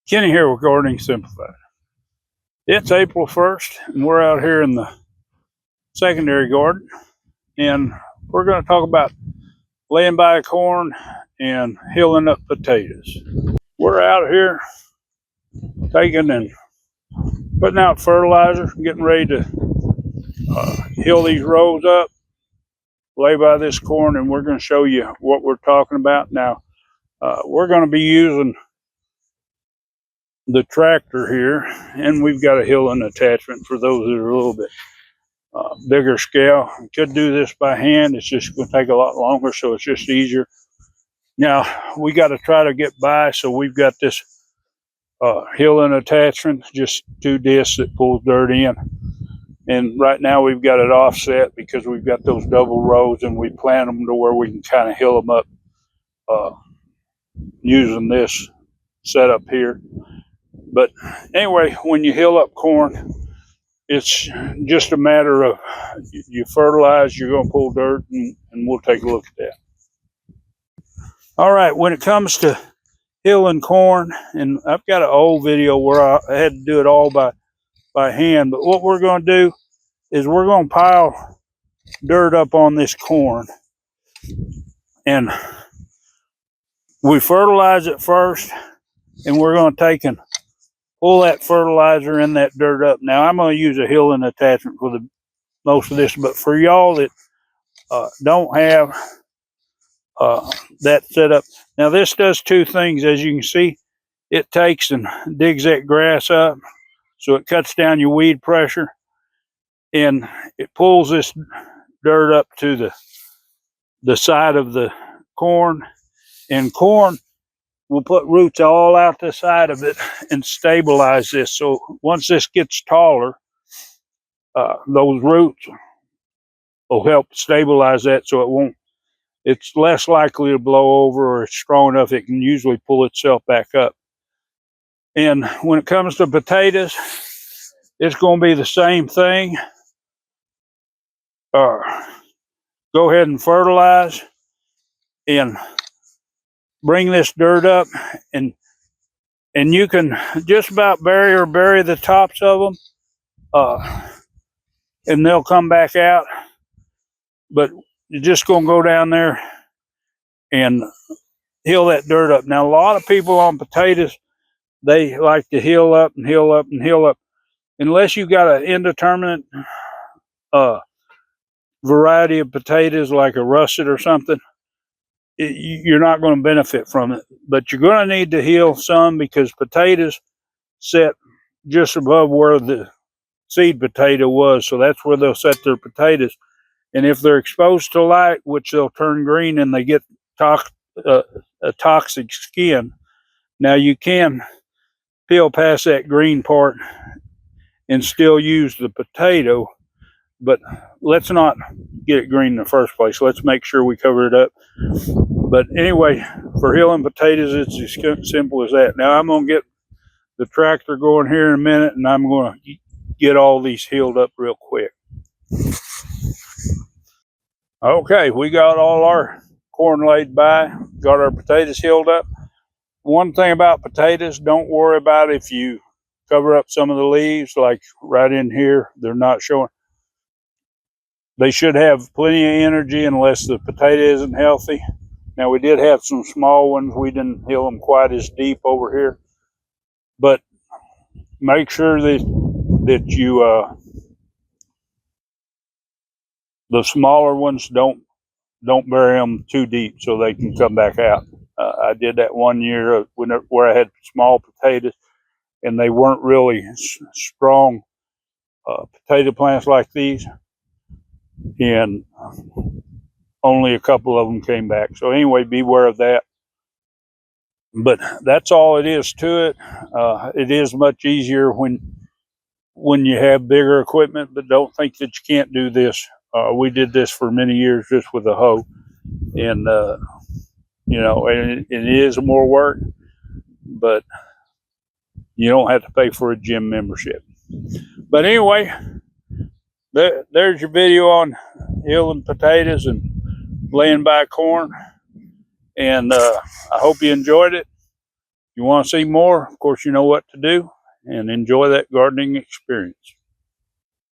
Kenny here with Gardening Simplified. It's April 1st, and we're out here in the secondary garden, and we're going to talk about laying by corn and hilling up potatoes. We're out here taking and putting out fertilizer, getting ready to hill these rows up, lay by this corn, and we're going to show you what we're talking about. Now, we're going to be using the tractor here, and we've got a hilling attachment for those that are a little bit bigger scale. We could do this by hand. It's just going to take a lot longer, so it's just easier. Now, we got to try to get by, so we've got this hilling attachment, just two discs that pulls dirt in. And right now we've got it offset because we've got those double rows, and we plant them to where we can kind of hill them up using this setup here. But anyway, when you hill up corn, it's just a matter of you fertilize, you're going to pull dirt, and we'll take a look at that. All right, when it comes to hilling corn, and I've got an old video where I had to do it all by hand, but what we're going to do is we're going to pile dirt up on this corn, and we fertilize it first, and we're going to take and pull that fertilizer and that dirt up. Now, I'm going to use a hilling attachment for the most of this, but for y'all that don't have that set up, now this does two things. As you can see, it takes and digs that grass up, so it cuts down your weed pressure, and it pulls this dirt up to the side of the corn, and corn will put roots all out the side of it and stabilize this. So once this gets taller, those roots will help stabilize that, so it's less likely to blow over, or it's strong enough it can usually pull itself back up. And when it comes to potatoes, it's going to be the same thing. Go ahead and fertilize and bring this dirt up, and you can just about bury the tops of them, and they'll come back out. But you're just going to go down there and hill that dirt up. Now, a lot of people on potatoes, they like to hill up and hill up and hill up. Unless you've got an indeterminate variety of potatoes, like a russet or something, you're not going to benefit from it. But you're going to need to hill some, because potatoes set just above where the seed potato was, so that's where they'll set their potatoes. And if they're exposed to light, which they'll turn green and they get a toxic skin, now you can peel past that green part and still use the potato, but let's not get it green in the first place. Let's make sure we cover it up. But anyway, for hilling potatoes, it's as simple as that. Now, I'm going to get the tractor going here in a minute, and I'm going to get all these hilled up real quick. Okay, we got all our corn laid by, got our potatoes hilled up. One thing about potatoes, don't worry about if you cover up some of the leaves, like right in here, they're not showing. They should have plenty of energy unless the potato isn't healthy. Now, we did have some small ones. We didn't hill them quite as deep over here, but make sure that you the smaller ones don't bury them too deep so they can come back out. I did that one year where I had small potatoes, and they weren't really strong potato plants like these, and only a couple of them came back. So anyway, beware of that. But that's all it is to it. It is much easier when you have bigger equipment, but don't think that you can't do this. We did this for many years just with a hoe, and and it is more work, but you don't have to pay for a gym membership. But anyway, there's your video on hilling potatoes and laying by corn, and I hope you enjoyed it. you want to see more, of course, you know what to do, and enjoy that gardening experience.